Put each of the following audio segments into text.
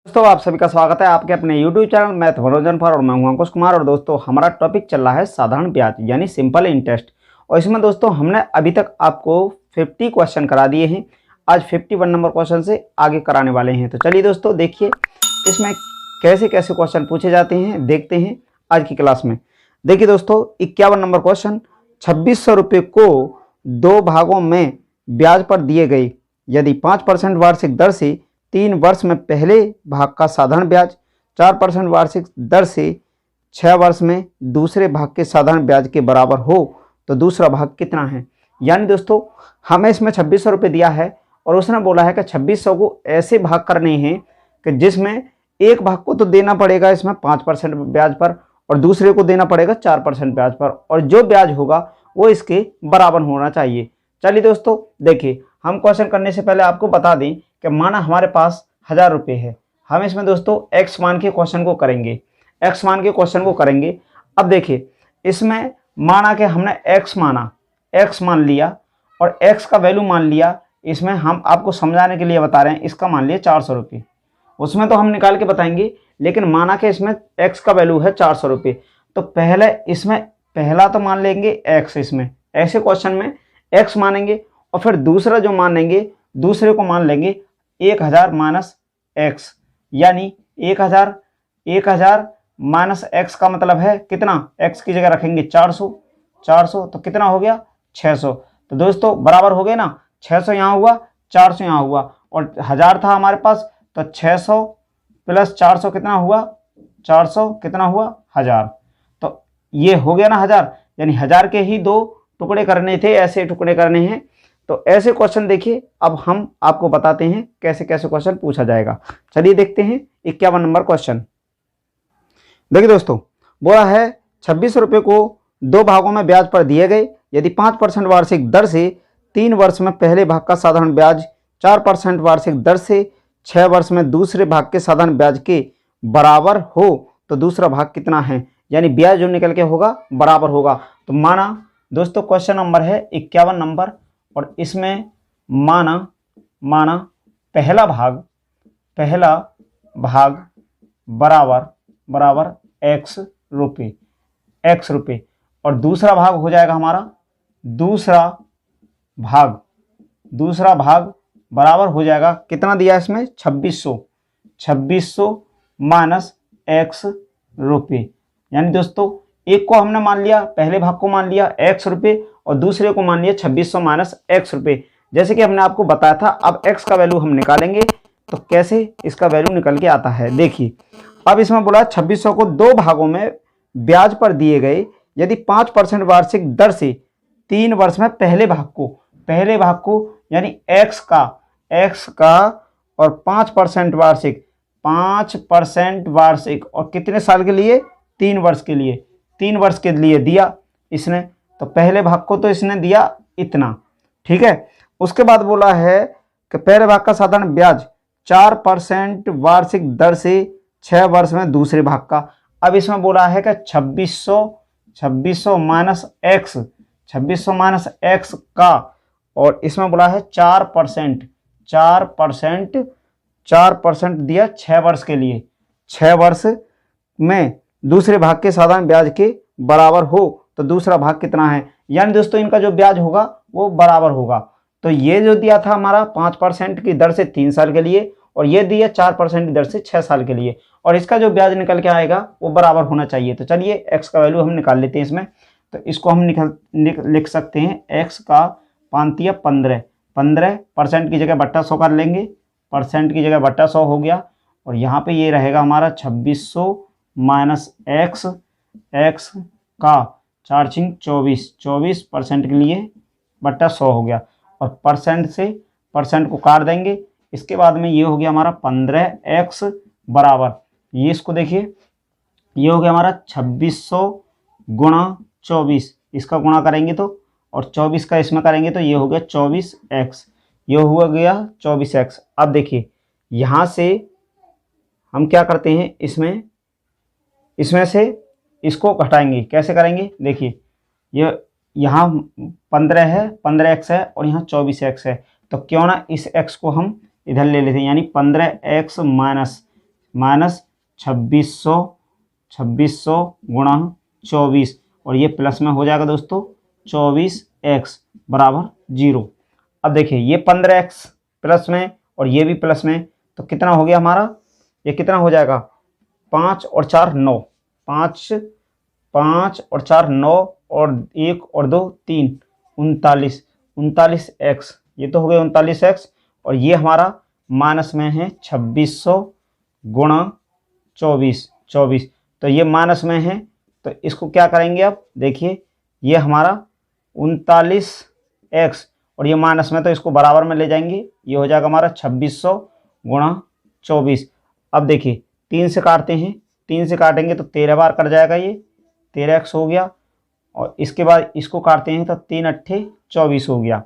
दोस्तों आप सभी का स्वागत है आपके अपने YouTube चैनल मैथ मनोरंजन पर और मैं हूं अंकुश कुमार। और दोस्तों हमारा टॉपिक चल रहा है साधारण ब्याज यानी सिंपल इंटरेस्ट। और इसमें दोस्तों हमने अभी तक आपको 50 क्वेश्चन करा दिए हैं। आज 51 नंबर क्वेश्चन से आगे कराने वाले हैं। तो चलिए दोस्तों देखिए इसमें कैसे कैसे क्वेश्चन पूछे जाते हैं, देखते हैं आज की क्लास में। देखिए दोस्तों 51 नंबर क्वेश्चन, 2600 रुपये को 2 भागों में ब्याज पर दिए गए यदि 5% वार्षिक दर से 3 वर्ष में पहले भाग का साधारण ब्याज 4% वार्षिक दर से 6 वर्ष में दूसरे भाग के साधारण ब्याज के बराबर हो तो दूसरा भाग कितना है। यानी दोस्तों हमें इसमें 2600 रुपये दिया है और उसने बोला है कि 2600 को ऐसे भाग करने हैं कि जिसमें एक भाग को तो देना पड़ेगा इसमें 5% ब्याज पर और दूसरे को देना पड़ेगा 4% ब्याज पर, और जो ब्याज होगा वो इसके बराबर होना चाहिए। चलिए दोस्तों देखिए, हम क्वेश्चन करने से पहले आपको बता दें कि माना हमारे पास 1000 रुपये है। हम इसमें दोस्तों x मान के क्वेश्चन को करेंगे, x मान के क्वेश्चन को करेंगे। अब देखिए इसमें माना कि हमने x मान लिया और x का वैल्यू मान लिया। इसमें हम आपको समझाने के लिए बता रहे हैं, इसका मान लिया 400 रुपये। उसमें तो हम निकाल के बताएंगे, लेकिन माना कि इसमें x का वैल्यू है 400 रुपये, तो पहले इसमें पहला तो मान लेंगे x। इसमें ऐसे क्वेश्चन में x मानेंगे और फिर दूसरा जो मानेंगे दूसरे को मान लेंगे 1000 माइनस x, यानी 1000 माइनस x का मतलब है कितना, x की जगह रखेंगे 400 तो कितना हो गया 600। तो दोस्तों बराबर हो गए ना, 600 यहाँ हुआ 400 यहाँ हुआ और 1000 था हमारे पास, तो 600 प्लस 400 कितना हुआ 400 कितना हुआ 1000। तो ये हो गया ना 1000, यानी 1000 के ही 2 टुकड़े करने थे, ऐसे टुकड़े करने हैं। तो ऐसे क्वेश्चन देखिए अब हम आपको बताते हैं कैसे कैसे क्वेश्चन पूछा जाएगा। चलिए देखते हैं 51 नंबर क्वेश्चन। देखिए दोस्तों बोला है 2600 रुपये को 2 भागों में ब्याज पर दिए गए यदि 5% वार्षिक दर से 3 वर्ष में पहले भाग का साधारण ब्याज 4% वार्षिक दर से 6 वर्ष में दूसरे भाग के साधारण ब्याज के बराबर हो तो दूसरा भाग कितना है। यानी ब्याज जो निकल के होगा बराबर होगा। तो माना दोस्तों क्वेश्चन नंबर है 51 नंबर और इसमें माना पहला भाग बराबर x रुपये और दूसरा भाग हो जाएगा हमारा दूसरा भाग बराबर हो जाएगा कितना दिया इसमें 2600 माइनस x रुपये। यानी दोस्तों एक को हमने मान लिया, पहले भाग को मान लिया x रुपये और दूसरे को मान लिया 2600 माइनस x रुपये, जैसे कि हमने आपको बताया था। अब x का वैल्यू हम निकालेंगे तो कैसे इसका वैल्यू निकल के आता है देखिए। अब इसमें बोला 2600 को 2 भागों में ब्याज पर दिए गए यदि 5% वार्षिक दर से 3 वर्ष में पहले भाग को यानी x का और 5% वार्षिक और कितने साल के लिए 3 वर्ष के लिए दिया इसने। तो पहले भाग को तो इसने दिया इतना, ठीक है। उसके बाद बोला है कि पहले भाग का साधारण ब्याज 4% वार्षिक दर से 6 वर्ष में दूसरे भाग का। अब इसमें बोला है कि 2600 माइनस x का, और इसमें बोला है 4% दिया 6 वर्ष के लिए, 6 वर्ष में दूसरे भाग के साधारण ब्याज के बराबर हो तो दूसरा भाग कितना है। यानी दोस्तों इनका जो ब्याज होगा वो बराबर होगा। तो ये जो दिया था हमारा 5% की दर से 3 साल के लिए और ये दिया 4% की दर से 6 साल के लिए, और इसका जो ब्याज निकल के आएगा वो बराबर होना चाहिए। तो चलिए x का वैल्यू हम निकाल लेते हैं इसमें। तो इसको हम लिख सकते हैं x का 15% की जगह बट्टा 100 कर लेंगे, परसेंट की जगह बट्टा 100 हो गया, और यहाँ पे ये रहेगा हमारा 2600 माइनस x का 24% के लिए बट्टा 100 हो गया, और परसेंट को काट देंगे। इसके बाद में ये हो गया हमारा 15x बराबर, ये इसको देखिए ये हो गया हमारा 2600 गुणा 24, इसका गुणा करेंगे तो और 24 का इसमें करेंगे तो ये हो गया 24x, ये हुआ गया 24x। अब देखिए यहाँ से हम क्या करते हैं, इसमें से इसको घटाएंगे। कैसे करेंगे देखिए, ये यहाँ 15 है, 15x है और यहाँ 24x है, तो क्यों ना इस x को हम इधर ले लेते हैं, यानी 15x माइनस माइनस 2600 गुणा 24 और ये प्लस में हो जाएगा दोस्तों 24x बराबर 0। अब देखिए ये 15x प्लस में और ये भी प्लस में, तो कितना हो गया हमारा, ये कितना हो जाएगा 5 और 4 9, 5 और 4 9 और 1 और 2 3 39x, ये तो हो गया 39x और ये हमारा माइनस में है 2600 गुणा 24, तो ये माइनस में है, तो इसको क्या करेंगे अब देखिए ये हमारा 39x और ये माइनस में, तो इसको बराबर में ले जाएंगे, ये हो जाएगा हमारा 2600 गुणा 24। अब देखिए 3 से काटते हैं, 3 से काटेंगे तो 13 बार कट जाएगा, ये 13x हो गया और इसके बाद इसको काटते हैं तो 3 अट्ठे 24 हो गया।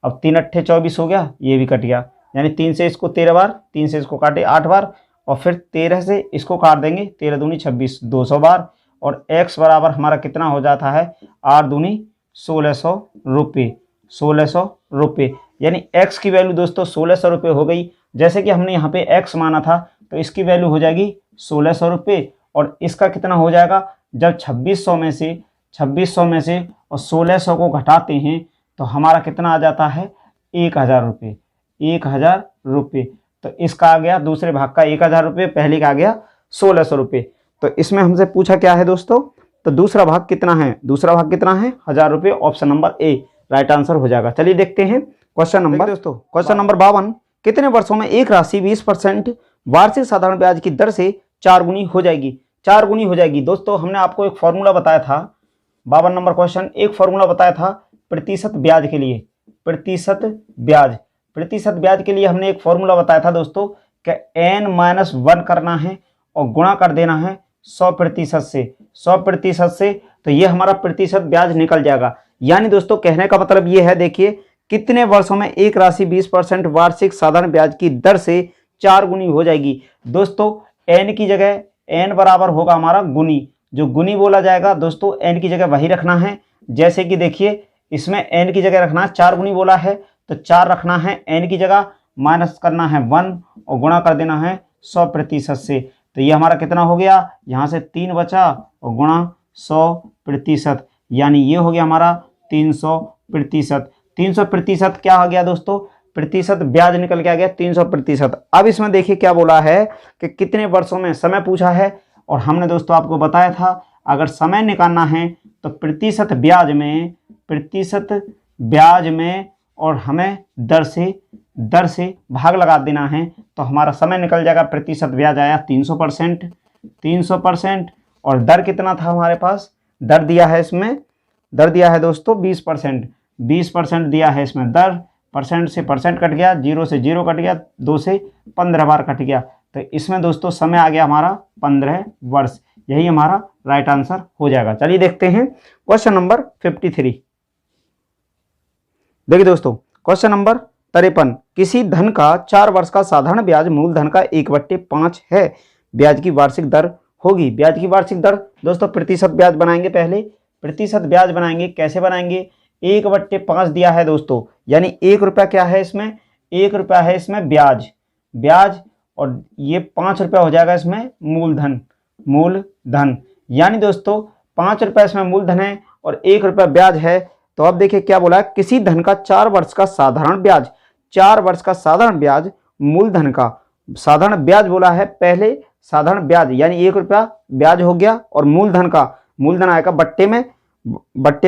अब 3 अट्ठे 24 हो गया, ये भी कट गया, यानी 3 से इसको 13 बार, 3 से इसको काटे 8 बार और फिर 13 से इसको काट देंगे, 13 दूनी 26 200 बार और x बराबर हमारा कितना हो जाता है 8 दूनी 1600 रुपये, 1600 रुपये, यानी x की वैल्यू दोस्तों 1600 रुपये हो गई। जैसे कि हमने यहाँ पे x माना था तो इसकी वैल्यू हो जाएगी 1600 रुपये और इसका कितना हो जाएगा, जब 2600 में से और 1600 को घटाते हैं तो हमारा कितना आ जाता है 1000 रुपये, 1000 रुपये। तो इसका आ गया दूसरे भाग का 1000 रुपये, पहले का आ गया 1600 रुपये। तो इसमें हमसे पूछा क्या है दोस्तों, तो दूसरा भाग कितना है, दूसरा भाग कितना है 1000 रुपये, option number A right answer हो जाएगा। चलिए देखते हैं क्वेश्चन नंबर दोस्तों, क्वेश्चन नंबर 52, कितने वर्षों में एक राशि 20% वार्षिक साधारण ब्याज की दर से 4 गुनी हो जाएगी, 4 गुनी हो जाएगी। दोस्तों हमने आपको एक फॉर्मूला बताया था, 52 नंबर क्वेश्चन, एक फॉर्मूला बताया था प्रतिशत ब्याज के लिए, प्रतिशत ब्याज के लिए हमने एक फॉर्मूला बताया था दोस्तों कि n-1 करना है और गुणा कर देना है 100% से, तो ये हमारा प्रतिशत ब्याज निकल जाएगा। यानी दोस्तों कहने का मतलब ये है, देखिए कितने वर्षों में एक राशि 20% वार्षिक साधारण ब्याज की दर से 4 गुनी हो जाएगी। दोस्तों n की जगह n बराबर होगा हमारा गुनी, जो गुनी बोला जाएगा दोस्तों n की जगह वही रखना है। जैसे कि देखिए इसमें n की जगह रखना है 4 गुनी बोला है तो 4 रखना है n की जगह, माइनस करना है 1 और गुणा कर देना है 100% से। तो ये हमारा कितना हो गया, यहाँ से 3 बचा और गुणा 100%, यानी ये हो गया हमारा 300%। 300% क्या हो गया दोस्तों, प्रतिशत ब्याज निकल के आ गया 300%। अब इसमें देखिए क्या बोला है कि कितने वर्षों में, समय पूछा है और हमने दोस्तों आपको बताया था अगर समय निकालना है तो प्रतिशत ब्याज में और हमें दर से भाग लगा देना है तो हमारा समय निकल जाएगा। प्रतिशत ब्याज आया 300% और दर कितना था हमारे पास, दर दिया है इसमें, दर दिया है दोस्तों 20% दिया है इसमें दर, परसेंट से परसेंट कट गया, 0 से 0 कट गया, 2 से 15 बार कट गया, तो इसमें दोस्तों समय आ गया हमारा 15 वर्ष, यही हमारा राइट आंसर हो जाएगा। चलिए देखते हैं क्वेश्चन नंबर 53। देखिए दोस्तों क्वेश्चन नंबर 53, किसी धन का 4 वर्ष का साधारण ब्याज मूलधन का 1/5 है, ब्याज की वार्षिक दर होगी। ब्याज की वार्षिक दर दोस्तों प्रतिशत ब्याज बनाएंगे, पहले प्रतिशत ब्याज बनाएंगे, कैसे बनाएंगे, 1/5 दिया है दोस्तों, यानी 1 रुपया क्या है इसमें, 1 रुपया है इसमें ब्याज और ये 5 रुपया हो जाएगा इसमें मूलधन, यानी दोस्तों 5 रुपया इसमें मूलधन है और 1 रुपया ब्याज है। तो अब देखिए क्या बोला है, किसी धन का 4 वर्ष का साधारण ब्याज, 4 वर्ष का साधारण ब्याज मूलधन का, साधारण ब्याज बोला है पहले, साधारण ब्याज यानी 1 रुपया ब्याज हो गया और मूलधन आएगा बट्टे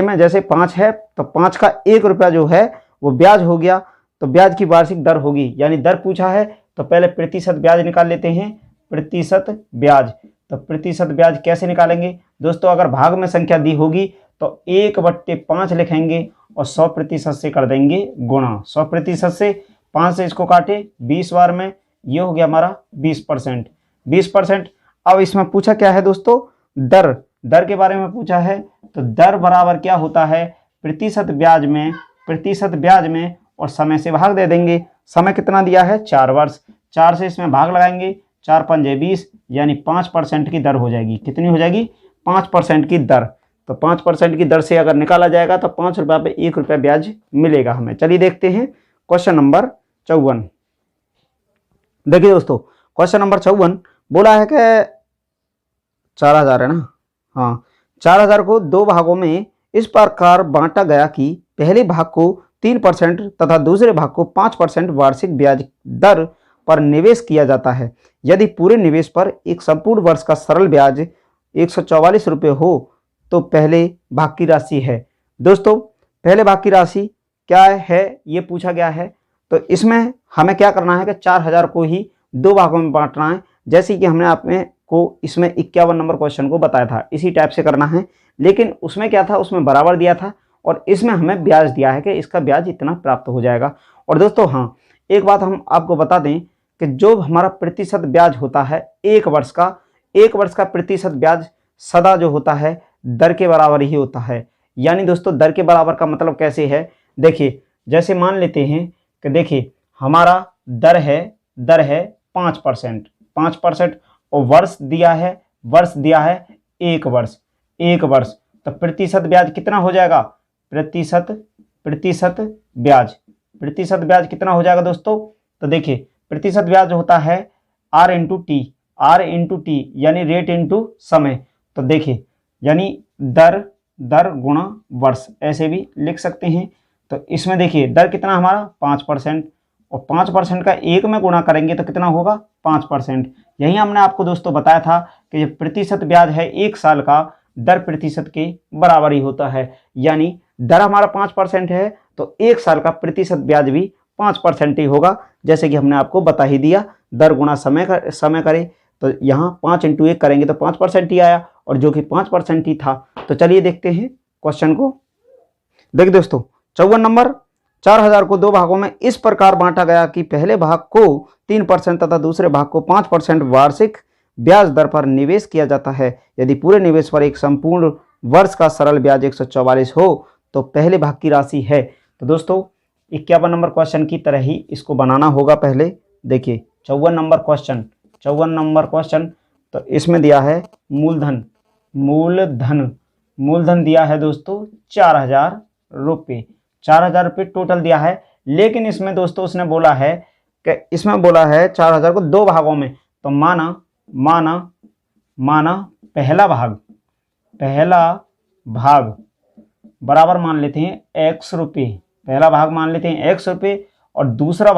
में जैसे 5 है तो 5 का 1 रुपया जो है वो ब्याज हो गया, तो ब्याज की वार्षिक दर होगी, यानी दर पूछा है तो पहले प्रतिशत ब्याज निकाल लेते हैं, प्रतिशत ब्याज। तो प्रतिशत ब्याज कैसे निकालेंगे दोस्तों, अगर भाग में संख्या दी होगी तो 1/5 लिखेंगे और 100% से कर देंगे गुणा, 100% से 5 से इसको काटे 20 बार में, ये हो गया हमारा 20%। अब इसमें पूछा क्या है दोस्तों, दर के बारे में पूछा है, तो दर बराबर क्या होता है, प्रतिशत ब्याज में और समय से भाग दे देंगे। समय कितना दिया है 4 वर्ष, 4 से इसमें भाग लगाएंगे, 4 पंजे 20, यानी 5% की दर हो जाएगी। कितनी हो जाएगी, 5% की दर। तो 5% की दर से अगर निकाला जाएगा तो 5 रुपया पे 1 रुपया ब्याज मिलेगा हमें। चलिए देखते हैं क्वेश्चन नंबर 54। देखिए दोस्तों क्वेश्चन नंबर 54 बोला है कि 4000 है ना, हाँ, 4000 को दो भागों में इस प्रकार बांटा गया कि पहले भाग को 3% तथा दूसरे भाग को 5% वार्षिक ब्याज दर पर निवेश किया जाता है। यदि पूरे निवेश पर एक संपूर्ण वर्ष का सरल ब्याज 144 रुपये हो तो पहले भाग की राशि है। दोस्तों, पहले भाग की राशि क्या है ये पूछा गया है, तो इसमें हमें क्या करना है कि 4000 को ही दो भागों में बांटना है, जैसे कि हमने आपने को इसमें 51 नंबर क्वेश्चन को बताया था, इसी टाइप से करना है। लेकिन उसमें क्या था, उसमें बराबर दिया था और इसमें हमें ब्याज दिया है कि इसका ब्याज इतना प्राप्त हो जाएगा। और दोस्तों हाँ, एक बात हम आपको बता दें कि जो हमारा प्रतिशत ब्याज होता है एक वर्ष का प्रतिशत ब्याज सदा जो होता है दर के बराबर ही होता है। यानी दोस्तों दर के बराबर का मतलब कैसे है, देखिए जैसे मान लेते हैं कि देखिए हमारा दर है 5% और वर्ष दिया है एक वर्ष, तो प्रतिशत ब्याज कितना हो जाएगा, प्रतिशत ब्याज कितना हो जाएगा दोस्तों, तो देखिए प्रतिशत ब्याज होता है R इंटू टी यानी रेट इंटू समय। तो देखिए यानी दर गुणा वर्ष ऐसे भी लिख सकते हैं। तो इसमें देखिए दर कितना हमारा 5% और 5% का एक में गुणा करेंगे तो कितना होगा 5%। यही हमने आपको दोस्तों बताया था कि ये प्रतिशत ब्याज है एक साल का दर प्रतिशत के बराबर ही होता है। यानी दर हमारा 5% है तो एक साल का प्रतिशत ब्याज भी 5% ही होगा, जैसे कि हमने आपको बता ही दिया। दर गुणा समय करें तो यहाँ 5 इंटू 1 करेंगे तो 5% ही आया और जो कि 5% ही था। तो चलिए देखते हैं क्वेश्चन को। देखिए दोस्तों 54 नंबर, 4000 को दो भागों में इस प्रकार बांटा गया कि पहले भाग को 3% तथा दूसरे भाग को 5% वार्षिक ब्याज दर पर निवेश किया जाता है। यदि पूरे निवेश पर एक संपूर्ण वर्ष का सरल ब्याज 144 हो तो पहले भाग की राशि है। तो दोस्तों 51 नंबर क्वेश्चन की तरह ही इसको बनाना होगा। पहले देखिए 54 नंबर क्वेश्चन, तो इसमें दिया है मूलधन दिया है दोस्तों 4000 रुपये, 4000 रुपये टोटल दिया है। लेकिन इसमें दोस्तों उसने बोला है कि इसमें बोला है 4000 को दो भागों में, तो माना पहला भाग बराबर मान लेते हैं x रुपये, पहला भाग मान लेते हैं x रुपये और दूसरा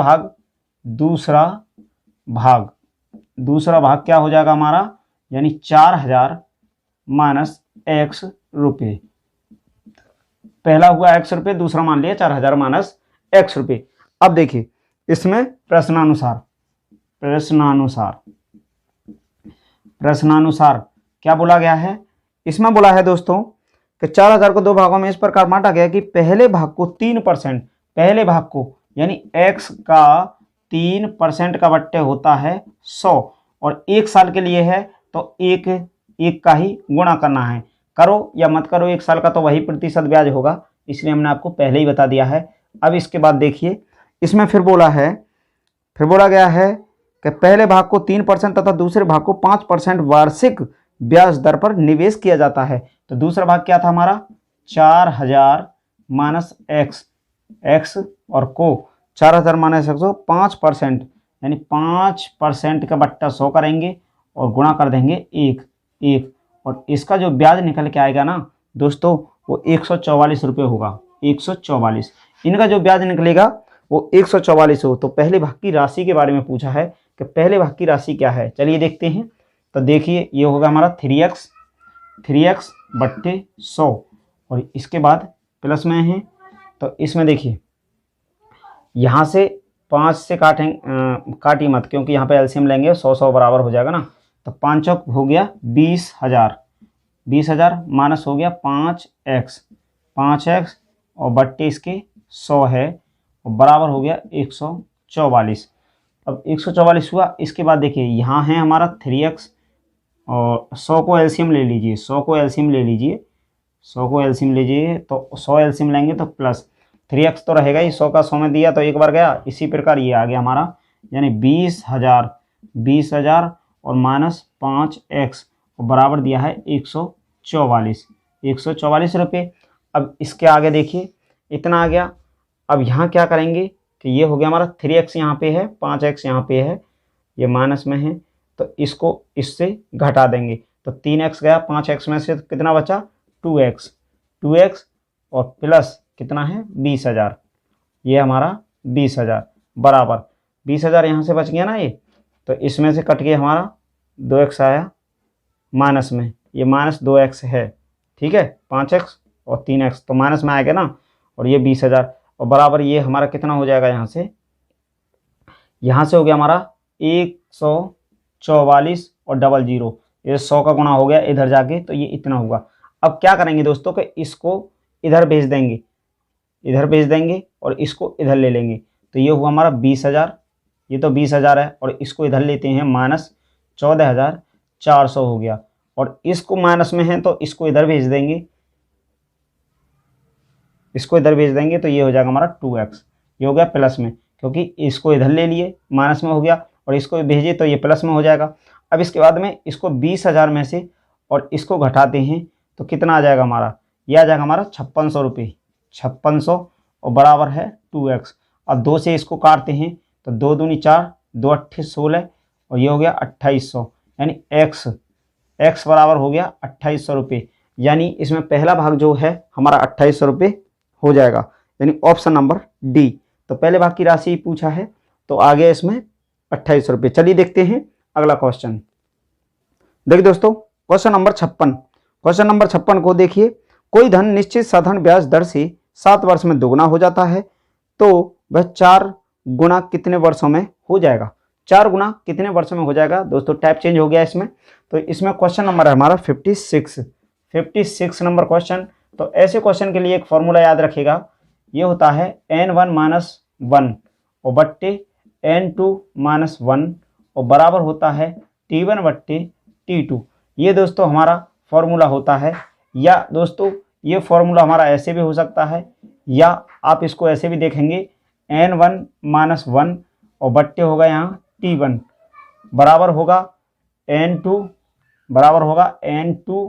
भाग क्या हो जाएगा हमारा, यानी 4000 माइनस x रुपये। पहला हुआ x रुपये, दूसरा मान लिया 4000 माइनस x रुपये। अब देखिए इसमें प्रश्नानुसार क्या बोला गया है, इसमें बोला है दोस्तों कि 4000 को दो भागों में इस प्रकार बांटा गया कि पहले भाग को 3%, पहले भाग को यानी x का 3% का बट्टे होता है 100 और एक साल के लिए है तो एक का ही गुणा करना है। करो या मत करो, एक साल का तो वही प्रतिशत ब्याज होगा, इसलिए हमने आपको पहले ही बता दिया है। अब इसके बाद देखिए इसमें फिर बोला गया है कि पहले भाग को 3% तथा दूसरे भाग को 5% वार्षिक ब्याज दर पर निवेश किया जाता है। तो दूसरा भाग क्या था हमारा 4000 माइनस x और को 4000 माइनस x 5% यानी 5% का बट्टा 100 करेंगे और गुणा कर देंगे एक और इसका जो ब्याज निकल के आएगा ना दोस्तों वो 144 रुपये होगा। 144 इनका जो ब्याज निकलेगा वो 144 हो। तो पहले भाग की राशि के बारे में पूछा है कि पहले भाग की राशि क्या है, चलिए देखते हैं। तो देखिए ये होगा हमारा 3x बट्टे 100 और इसके बाद प्लस में है। तो इसमें देखिए यहाँ से 5 से काटी मत, क्योंकि यहाँ पे एलसीएम लेंगे 100 बराबर हो जाएगा ना। तो 5 चौक हो गया 20,000 माइनस हो गया 5x और बट्टे इसके 100 है और बराबर हो गया 144। अब 144 हुआ। इसके बाद देखिए यहाँ है हमारा 3x और 100 को एलसीएम ले लीजिए, 100 को एलसीएम लीजिए तो 100 एलसीएम लेंगे तो प्लस 3x तो रहेगा ही, 100 का 100 में दिया तो एक बार गया। इसी प्रकार ये आ गया हमारा यानी 20,000 और माइनस 5x और बराबर दिया है 144 रुपये। अब इसके आगे देखिए इतना आ गया। अब यहाँ क्या करेंगे कि ये हो गया हमारा 3x यहाँ पे है, 5x यहाँ पे है, ये माइनस में है, तो इसको इससे घटा देंगे। तो 3x गया, 5x में से कितना बचा 2x, 2x और प्लस कितना है 20,000, ये हमारा 20,000 बराबर 20,000 यहाँ से बच गया ना ये, तो इसमें से कट के हमारा 2x आया माइनस में, ये माइनस 2x है, ठीक है, 5x और 3x तो माइनस में आएगा ना, और ये 20,000 और बराबर ये हमारा कितना हो जाएगा, यहाँ से हो गया हमारा 144 और 00, ये 100 का गुणा हो गया इधर जाके, तो ये इतना होगा। अब क्या करेंगे दोस्तों कि इसको इधर भेज देंगे, इधर भेज देंगे और इसको इधर ले लेंगे, तो ये हुआ हमारा 20,000, ये तो 20,000 है, और इसको इधर लेते हैं माइनस 14,400 हो गया, और इसको माइनस में है तो इसको इधर भेज देंगे, इसको इधर भेज देंगे, तो ये हो जाएगा हमारा 2x, ये हो गया प्लस में, क्योंकि इसको इधर ले लिए माइनस में हो गया और इसको भेजे तो ये प्लस में हो जाएगा। अब इसके बाद में इसको 20,000 में से और इसको घटाते हैं तो कितना आ जाएगा हमारा, ये आ जाएगा हमारा 5600 रुपये, 5600 और बराबर है 2x। अब 2 से इसको काटते हैं तो 2 दूनी 4, 2 अट्ठे 16 और ये हो गया 2800, यानी x बराबर हो गया 2800 रुपये, यानी इसमें पहला भाग जो है हमारा 2800 रुपये हो जाएगा, यानी ऑप्शन नंबर डी। तो पहले भाग की राशि पूछा है तो आगे इसमें 2800 रुपये। चलिए देखते हैं अगला क्वेश्चन। देखिए दोस्तों क्वेश्चन नंबर 56, क्वेश्चन नंबर 56 को देखिए, कोई धन निश्चित साधारण ब्याज दर से 7 वर्ष में दोगुना हो जाता है तो वह 4 गुना कितने वर्षों में हो जाएगा, 4 गुना कितने वर्षों में हो जाएगा। दोस्तों टाइप चेंज हो गया इसमें, तो इसमें क्वेश्चन नंबर है हमारा 56 नंबर क्वेश्चन। तो ऐसे क्वेश्चन के लिए एक फॉर्मूला याद रखिएगा, ये होता है n1 - 1 और बट्टे n2 - 1 और बराबर होता है t1 बट्टे t2। ये दोस्तों हमारा फॉर्मूला होता है, या दोस्तों ये फॉर्मूला हमारा ऐसे भी हो सकता है, या आप इसको ऐसे भी देखेंगे n1 - 1 और बट्टे होगा यहाँ t1 बराबर होगा n2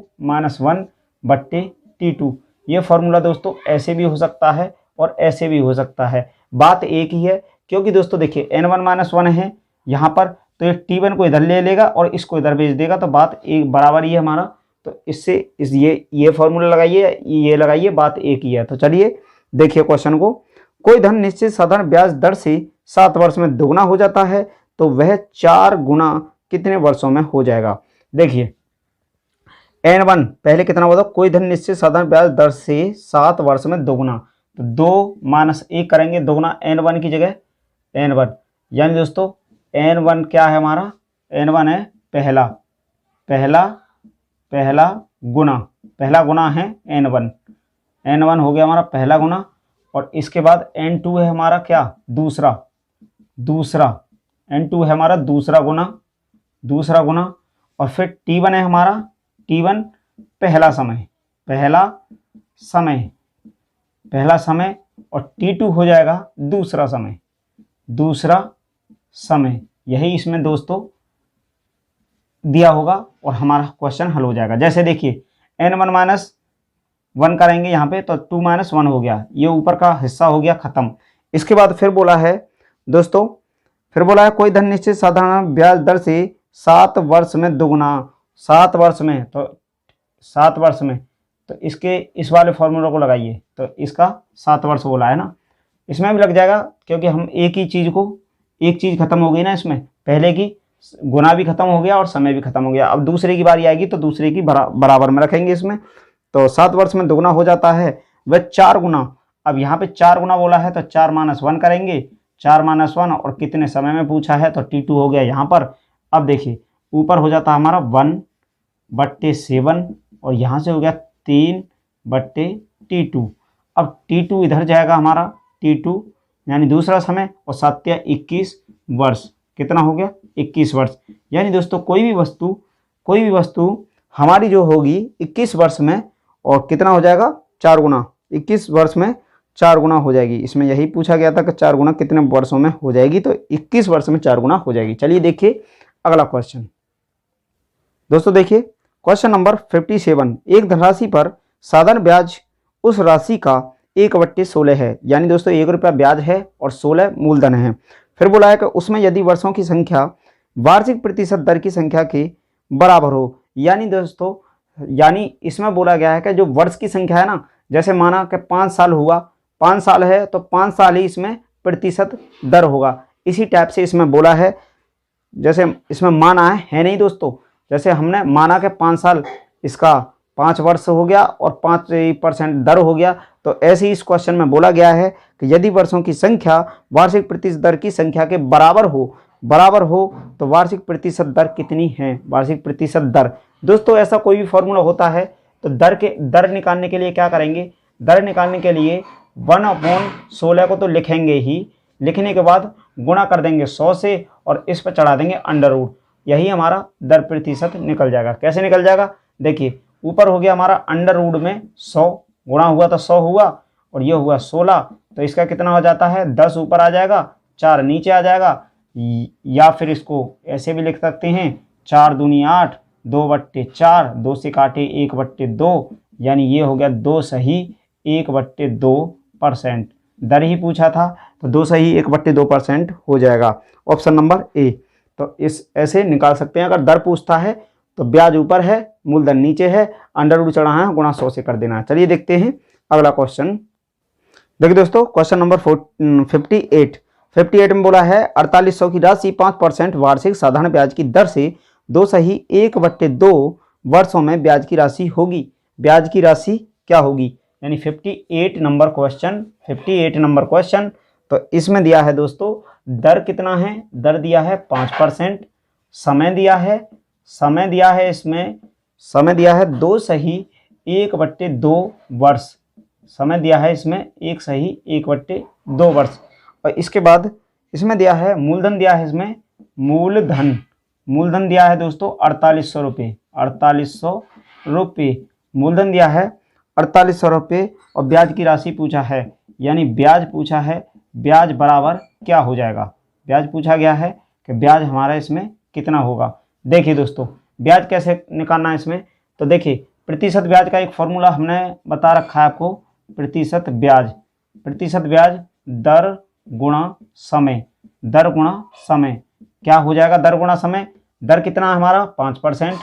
- 1 बट्टे t2। ये फॉर्मूला दोस्तों ऐसे भी हो सकता है और ऐसे भी हो सकता है, बात एक ही है, क्योंकि दोस्तों देखिए n1 - 1 है यहाँ पर, तो ये t1 को इधर ले लेगा और इसको इधर भेज देगा, तो बात एक बराबर ही है हमारा। तो इससे ये फॉर्मूला लगाइए, ये लगाइए, बात एक ही है। तो चलिए देखिए क्वेश्चन को, कोई धन निश्चित साधारण ब्याज दर से 7 वर्ष में दोगुना हो जाता है तो वह 4 गुना कितने वर्षों में हो जाएगा। देखिए n1 पहले कितना होता, कोई धन निश्चित साधारण ब्याज दर से 7 वर्ष में दोगुना, तो 2 - 1 करेंगे, दोगुना n1 की जगह n1, यानी दोस्तों n1 क्या है हमारा, n1 है पहला गुना है n1 हो गया हमारा पहला गुना, और इसके बाद n2 है हमारा क्या, दूसरा n2 है हमारा दूसरा गुना, और फिर t1 है हमारा, t1 पहला समय और t2 हो जाएगा दूसरा समय। यही इसमें दोस्तों दिया होगा और हमारा क्वेश्चन हल हो जाएगा। जैसे देखिए n1 - 1 करेंगे यहाँ पे तो 2 - 1 हो गया, ये ऊपर का हिस्सा हो गया खत्म। इसके बाद फिर बोला है दोस्तों, कोई धन निश्चित साधारण ब्याज दर से 7 वर्ष में दोगुना, 7 वर्ष में तो इसके इस वाले फॉर्मूला को लगाइए, तो इसका 7 वर्ष बोला है ना, इसमें भी लग जाएगा, क्योंकि हम एक चीज़ खत्म हो गई ना, इसमें पहले की गुना भी खत्म हो गया और समय भी खत्म हो गया। अब दूसरे की बारी आएगी तो दूसरे की बराबर में रखेंगे इसमें, तो 7 वर्ष में दोगुना हो जाता है वह 4 गुना। अब यहाँ पे 4 गुना बोला है तो 4 - 1 करेंगे, 4 - 1 और कितने समय में पूछा है तो t2 हो गया यहाँ पर। अब देखिए ऊपर हो जाता है हमारा 1/7 और यहाँ से हो गया 3/t2। अब t2 इधर जाएगा हमारा, t2 यानी दूसरा समय, और 7 × 21 वर्ष, कितना हो गया 21 वर्ष। यानी दोस्तों कोई भी वस्तु हमारी जो होगी 21 वर्ष में, और कितना हो जाएगा 4 गुना, 21 वर्ष में 4 गुना हो जाएगी। इसमें यही पूछा गया था कि 4 गुना कितने वर्षों में हो जाएगी, तो 21 वर्ष में 4 गुना हो जाएगी। चलिए देखिए अगला क्वेश्चन। दोस्तों देखिए क्वेश्चन नंबर 57, एक धनराशि पर साधारण ब्याज उस राशि का 1/16 है, यानी दोस्तों 1 रुपया ब्याज है और 16 मूलधन है। फिर बोला है कि उसमें यदि वर्षों की संख्या वार्षिक प्रतिशत दर की संख्या के बराबर हो। यानी दोस्तों, यानी इसमें बोला गया है कि जो वर्ष की संख्या है ना, जैसे माना कि 5 साल हुआ, 5 साल है तो 5 साल ही इसमें प्रतिशत दर होगा। इसी टाइप से इसमें बोला है, जैसे इसमें माना है नहीं दोस्तों, जैसे हमने माना कि 5 साल इसका 5 वर्ष हो गया और 5% दर हो गया, तो ऐसे ही इस क्वेश्चन में बोला गया है कि यदि वर्षों की संख्या वार्षिक प्रतिशत दर की संख्या के बराबर हो तो वार्षिक प्रतिशत दर कितनी है। वार्षिक प्रतिशत दर दोस्तों, ऐसा कोई भी फॉर्मूला होता है तो दर निकालने के लिए क्या करेंगे, दर निकालने के लिए 1/16 को तो लिखेंगे ही, लिखने के बाद गुणा कर देंगे 100 से और इस पर चढ़ा देंगे अंडर रूट, यही हमारा दर प्रतिशत निकल जाएगा। कैसे निकल जाएगा, देखिए ऊपर हो गया हमारा अंडर रूट में 100, गुणा हुआ तो 100 हुआ और ये हुआ 16, तो इसका कितना हो जाता है, 10 ऊपर आ जाएगा, 4 नीचे आ जाएगा। या फिर इसको ऐसे भी लिख सकते हैं, 4 दूनी 8, 2/4, 2 से काटे 1/2, यानी ये हो गया 2 सही 1/2%। दर ही पूछा था तो 2 सही 1/2% हो जाएगा, ऑप्शन नंबर ए। तो इस ऐसे निकाल सकते हैं। अगर दर पूछता है तो ब्याज ऊपर है, मूलधन नीचे है, अंडर रूट चढ़ाना है, गुणा 100 से कर देना है। चलिए देखते हैं अगला क्वेश्चन। देखिए दोस्तों, क्वेश्चन नंबर 58 में बोला है 4800 की राशि 5% वार्षिक साधारण ब्याज की दर से 2 सही 1/2 वर्षों में ब्याज की राशि होगी। ब्याज की राशि क्या होगी, यानी 58 नंबर क्वेश्चन। तो इसमें दिया है दोस्तों दर कितना है, दर दिया है 5%, समय दिया है इसमें, समय दिया है 2 सही 1/2 वर्ष, समय दिया है इसमें 1 सही 1/2 वर्ष। और इसके बाद इसमें दिया है मूलधन, दिया है इसमें मूलधन दिया है दोस्तों 4800 रुपये, 4800 रुपये मूलधन दिया है 4800 रुपये। और ब्याज की राशि पूछा है, यानी ब्याज पूछा है, ब्याज बराबर क्या हो जाएगा, ब्याज पूछा गया है कि ब्याज हमारा इसमें कितना होगा। देखिए दोस्तों, ब्याज कैसे निकालना है इसमें, तो देखिए प्रतिशत ब्याज का एक फॉर्मूला हमने बता रखा है आपको, प्रतिशत ब्याज दर गुणा समय, क्या हो जाएगा, दर गुणा समय। दर कितना है हमारा 5%,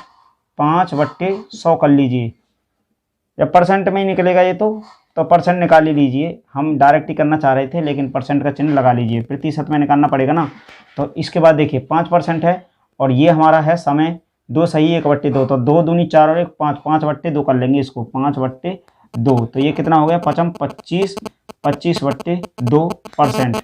5/100 कर लीजिए, या परसेंट में ही निकलेगा ये तो परसेंट निकाल ही लीजिए। हम डायरेक्ट ही करना चाह रहे थे लेकिन परसेंट का चिन्ह लगा लीजिए, प्रतिशत में निकालना पड़ेगा ना। तो इसके बाद देखिए 5% है और ये हमारा है समय 2 सही 1/2, तो 2 दूनी 4 और 1 5, 5/2 कर लेंगे इसको, 5/2। तो ये कितना हो गया 25/2%,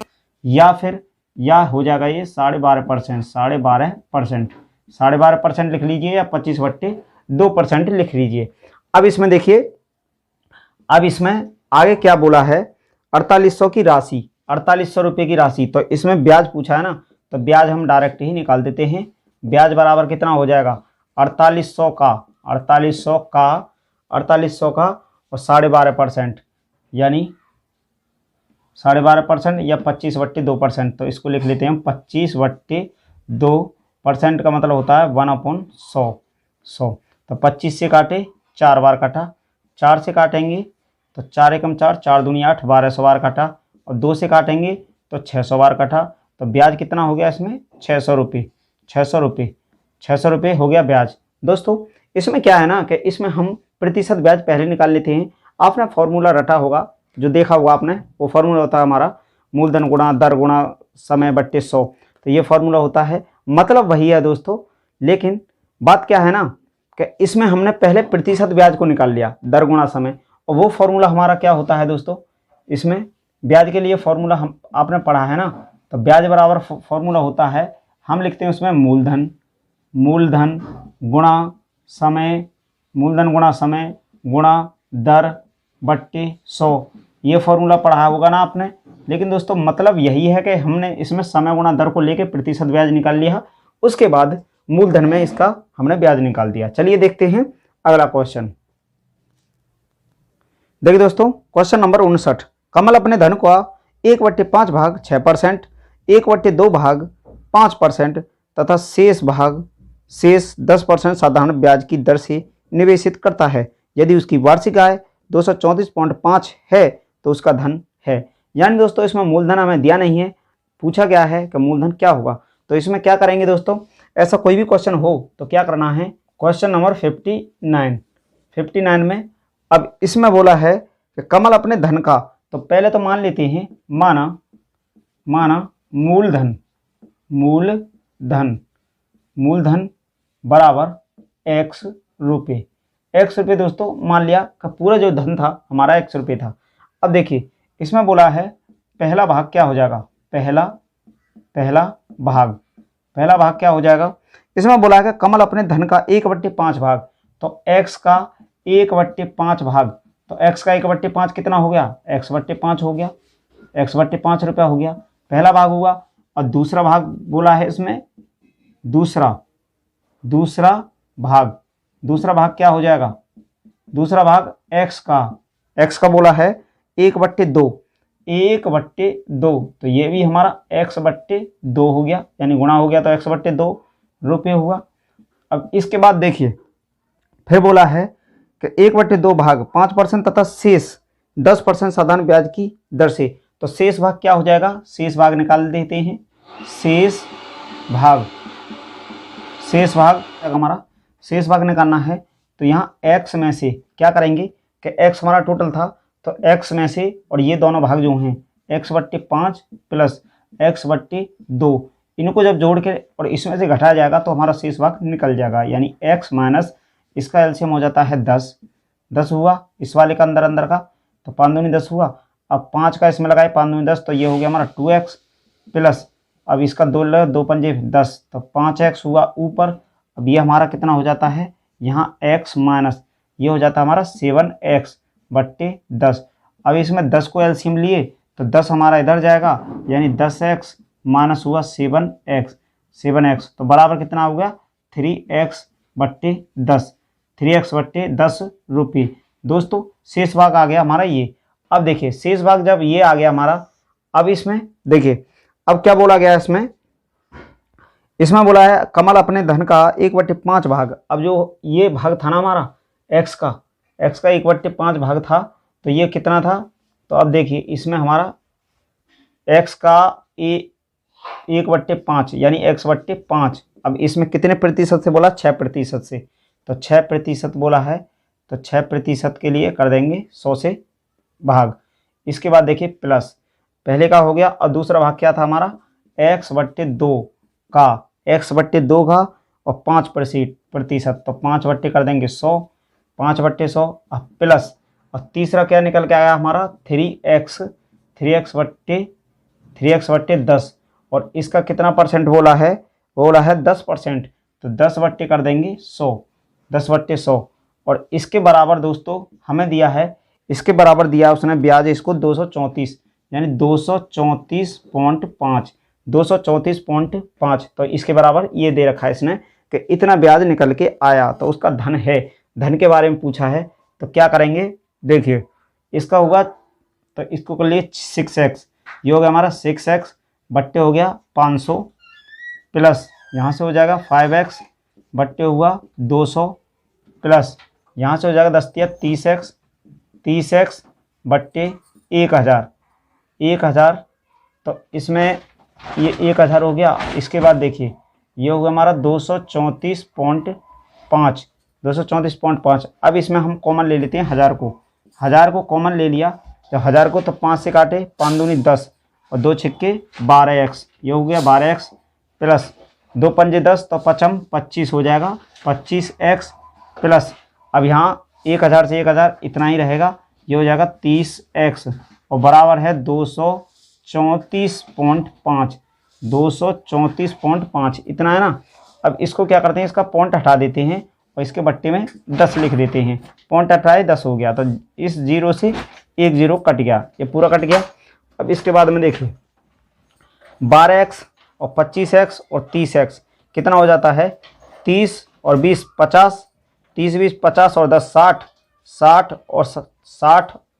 या हो जाएगा ये 12.5% लिख लीजिए, या 25/2% लिख लीजिए। अब इसमें देखिए, अब इसमें आगे क्या बोला है, 4800 की राशि, 4800 रुपये की राशि। तो इसमें ब्याज पूछा है ना, तो ब्याज हम डायरेक्ट ही निकाल देते हैं। ब्याज बराबर कितना हो जाएगा 4800 का और 12.5%, यानी 12.5% या 25/2%। तो इसको लिख लेते हैं हम 25/2%, का मतलब होता है 1/100। तो 25 से काटे 4 बार काटा, 4 से काटेंगे तो 4 एकम 4, 4 दूनी 8, 1200 बार काटा, और 2 से काटेंगे तो 600 बार काटा। तो ब्याज कितना हो गया इसमें 600 रुपये, 600 रुपये हो गया ब्याज। दोस्तों इसमें क्या है ना कि इसमें हम प्रतिशत ब्याज पहले निकाल लेते हैं। आपने फॉर्मूला रटा होगा, जो देखा होगा आपने, वो फार्मूला होता है हमारा मूलधन गुणा दर गुणा समय बट्टे 100। तो ये फार्मूला होता है, मतलब वही है दोस्तों। लेकिन बात क्या है ना कि इसमें हमने पहले प्रतिशत ब्याज को निकाल लिया, दर गुणा समय, और वो फार्मूला हमारा क्या होता है दोस्तों, इसमें ब्याज के लिए फार्मूला हम आपने पढ़ा है ना, तो ब्याज बराबर फार्मूला होता है, हम लिखते हैं उसमें मूलधन गुणा समय, गुणा दर बट्टे 100। ये फार्मूला पढ़ा होगा ना आपने। लेकिन दोस्तों मतलब यही है कि हमने इसमें समय गुणा दर को लेके प्रतिशत ब्याज निकाल लिया, उसके बाद मूलधन में इसका हमने ब्याज निकाल दिया। चलिए देखते हैं अगला क्वेश्चन। देखिए दोस्तों, क्वेश्चन नंबर 59। कमल अपने धन का 1/5 भाग 6%, 1/2 भाग 5% तथा शेष 10% साधारण ब्याज की दर से निवेशित करता है। यदि उसकी वार्षिक आय 234.5 है तो उसका धन है। यानी दोस्तों इसमें मूलधन हमें दिया नहीं है, पूछा गया है कि मूलधन क्या होगा। तो इसमें क्या करेंगे दोस्तों, ऐसा कोई भी क्वेश्चन हो तो क्या करना है, क्वेश्चन नंबर 59 में अब इसमें बोला है कि कमल अपने धन का, तो पहले तो मान लेते हैं, माना मूलधन बराबर x रुपये। x रुपये दोस्तों मान लिया कि पूरा जो धन था हमारा x रुपये था। अब देखिए इसमें बोला है पहला भाग क्या हो जाएगा, पहला भाग क्या हो जाएगा, इसमें बोला है कि कमल अपने धन का 1/5 भाग, तो x का 1/5 भाग, तो x का 1/5 कितना हो गया, x/5 हो गया, x/5 रुपया हो गया, पहला भाग हुआ। और दूसरा भाग बोला है इसमें, दूसरा भाग क्या हो जाएगा, दूसरा भाग x का बोला है 1/2, तो ये भी हमारा x/2 हो गया, यानी गुणा हो गया तो x/2 रुपये हुआ। अब इसके बाद देखिए फिर बोला है कि 1/2 भाग 5% तथा शेष 10% साधारण ब्याज की दर से, तो शेष भाग क्या हो जाएगा, शेष भाग निकाल देते हैं। शेष भाग निकालना है, तो यहाँ x में से क्या करेंगे कि x हमारा टोटल था, तो x में से और ये दोनों भाग जो हैं x/5 प्लस x/2, इनको जब जोड़ के और इसमें से घटाया जाएगा तो हमारा शेष भाग निकल जाएगा, यानी x माइनस इसका एलसीएम हो जाता है 10 हुआ इस वाले का अंदर का, तो 5 दूनी 10 हुआ। अब 5 का इसमें लगाए 5 दूनी 10, तो ये हो गया हमारा 2x प्लस, अब इसका 2 पंजे 10, तो 5x हुआ ऊपर। अब ये हमारा कितना हो जाता है, यहाँ x माइनस ये हो जाता है हमारा 7x/10। अब इसमें 10 को एलसीएम लिए तो 10 हमारा इधर जाएगा, यानी 10x माइनस हुआ 7x, तो बराबर कितना हो गया 3x/10 रुपये। दोस्तों शेष भाग आ गया हमारा ये। अब देखिए शेष भाग जब ये आ गया हमारा, अब इसमें देखिए अब क्या बोला गया, इसमें बोला है कमल अपने धन का 1/5 भाग, अब जो ये भाग था ना हमारा x का 1/5 भाग था, तो ये कितना था, तो अब देखिए इसमें हमारा x का 1/5 यानी x/5, अब इसमें कितने प्रतिशत से बोला, 6% से, तो 6% बोला है, तो 6% के लिए कर देंगे 100 से भाग। इसके बाद देखिए प्लस पहले का हो गया, और दूसरा भाग क्या था हमारा x/2 का और 5%, तो 5 कर देंगे 100, 5/100 प्लस, और तीसरा क्या निकल के आया हमारा 3x/10, और इसका कितना परसेंट बोला है 10%, तो 10 कर देंगे 10/100। और इसके बराबर दोस्तों हमें दिया है, इसके बराबर दिया उसने ब्याज इसको 234, यानी 234.5, तो इसके बराबर ये दे रखा है इसने कि इतना ब्याज निकल के आया, तो उसका धन है, धन के बारे में पूछा है, तो क्या करेंगे देखिए इसका होगा, तो इसको कर लिए 6x, ये हो गया हमारा 6x बट्टे हो गया 500 प्लस यहाँ से हो जाएगा 5x बट्टे हुआ 200 प्लस यहाँ से हो जाएगा 30x बट्टे 1000, तो इसमें ये 1000 हो गया। इसके बाद देखिए ये होगा हमारा 234.5। अब इसमें हम कॉमन ले लेते हैं 1000 को कॉमन ले लिया, तो 1000 को तो 5 से काटे, 5 दूनी 10 और 2 छिक्के 12x, ये हो गया 12x प्लस 2 पंजे 10, तो 25 हो जाएगा 25x प्लस, अब यहाँ 1000 से 1000 इतना ही रहेगा, ये हो जाएगा 30x और बराबर है 234.5 इतना है ना। अब इसको क्या करते हैं, इसका पॉइंट हटा देते हैं और इसके बट्टे में 10 लिख देते हैं, पॉइंट हटाए 10 हो गया, तो इस 0 से एक 0 कट गया, ये पूरा कट गया। अब इसके बाद में देखिए 12x और 25x और 30x कितना हो जाता है, 30 और 20 50, 30 20 50 और 10 60, 60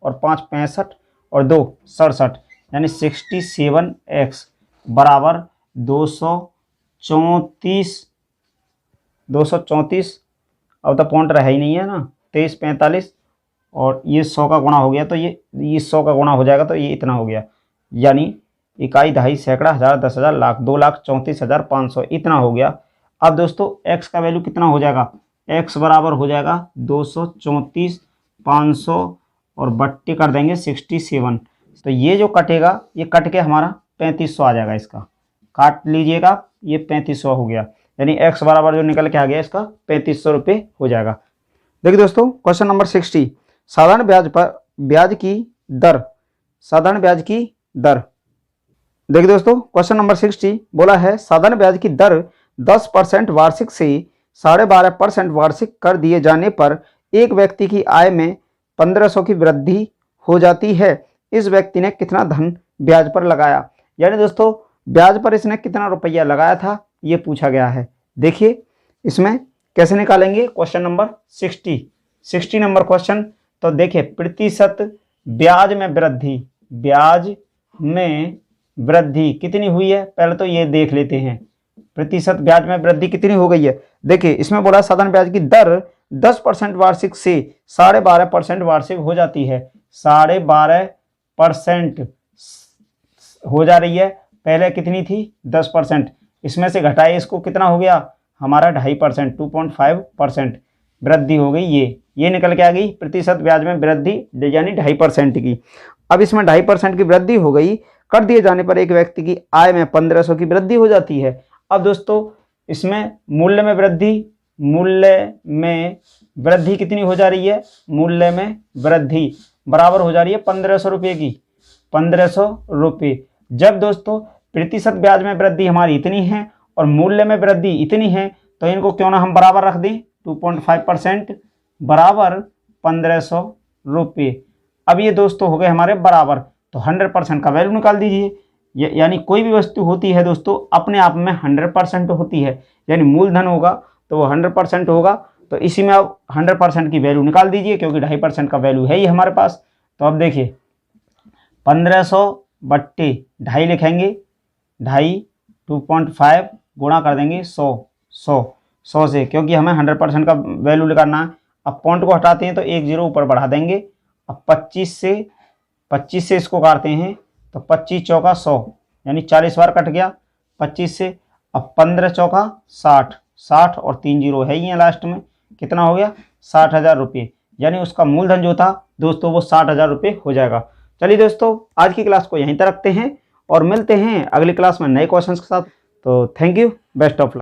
और 5 65 और 2 67, यानी 67x बराबर 234। अब तो पॉइंट रहा ही नहीं है ना, 23 45 और ये 100 का गुणा हो गया, तो ये 100 का गुणा हो जाएगा, तो ये इतना हो गया, यानी इकाई दहाई सैकड़ा हज़ार 10,000 लाख 2,34,500 इतना हो गया। अब दोस्तों x का वैल्यू कितना हो जाएगा, x बराबर हो जाएगा 234, 500 और बट्टी कर देंगे 67। तो ये जो कटेगा ये कट के हमारा 3500 आ जाएगा, इसका काट लीजिएगा, ये 3500 हो गया, यानी x बराबर जो निकल के आ गया इसका 3500 रुपये हो जाएगा। देखिए दोस्तों क्वेश्चन नंबर 60, साधारण ब्याज पर ब्याज की दर, साधारण ब्याज की दर। देखिए दोस्तों क्वेश्चन नंबर 60 बोला है साधारण ब्याज की दर 10% वार्षिक से 12.5% वार्षिक कर दिए जाने पर एक व्यक्ति की आय में 1500 की वृद्धि हो जाती है। इस व्यक्ति ने कितना धन ब्याज पर लगाया, यानी दोस्तों ब्याज पर इसने कितना रुपया लगाया था ये पूछा गया है। देखिए इसमें कैसे निकालेंगे, क्वेश्चन नंबर 60 नंबर क्वेश्चन। तो देखिए प्रतिशत ब्याज में वृद्धि, ब्याज में वृद्धि कितनी हुई है, पहले तो ये देख लेते हैं प्रतिशत ब्याज में वृद्धि कितनी हो गई है। देखिए इसमें बोला साधारण ब्याज की दर 10% वार्षिक से 12.5% वार्षिक हो जाती है, 12.5% हो जा रही है, पहले कितनी थी 10%, इसमें से घटाए इसको कितना हो गया हमारा 2.5%, 2.5% वृद्धि हो गई, ये निकल के आ गई प्रतिशत ब्याज में वृद्धि यानी 2.5% की। अब इसमें 2.5% की वृद्धि हो गई, कर दिए जाने पर एक व्यक्ति की आय में 1500 की वृद्धि हो जाती है। अब दोस्तों इसमें मूल्य में वृद्धि, मूल्य में वृद्धि कितनी हो जा रही है, मूल्य में वृद्धि बराबर हो जा रही है 1500 रुपये की, 1500 रुपये। जब दोस्तों प्रतिशत ब्याज में वृद्धि हमारी इतनी है और मूल्य में वृद्धि इतनी है तो इनको क्यों ना हम बराबर रख दें, 2.5% बराबर 1500 रुपये। अब ये दोस्तों हो गए हमारे बराबर, तो 100% का वैल्यू निकाल दीजिए, यानी कोई भी वस्तु होती है दोस्तों अपने आप में 100% होती है, यानी मूलधन होगा तो वो 100% होगा, तो इसी में आप 100% की वैल्यू निकाल दीजिए क्योंकि 2.5% का वैल्यू है ही हमारे पास। तो अब देखिए 1500 बट्टे 2.5 लिखेंगे, 2.5 2.5 गुणा कर देंगे 100 से, क्योंकि हमें 100% का वैल्यू निकालना है। अब पॉइंट को हटाते हैं तो एक जीरो ऊपर बढ़ा देंगे। अब 25 से इसको काटते हैं तो 25 चौका 100 यानी 40 बार कट गया 25 से। अब 15 चौका 60 और 3 जीरो है ही है लास्ट में, कितना हो गया 60,000 रुपये, यानी उसका मूलधन जो था दोस्तों वो 60,000 रुपये हो जाएगा। चलिए दोस्तों आज की क्लास को यहीं तक रखते हैं और मिलते हैं अगली क्लास में नए क्वेश्चंस के साथ। तो thank you, best of luck.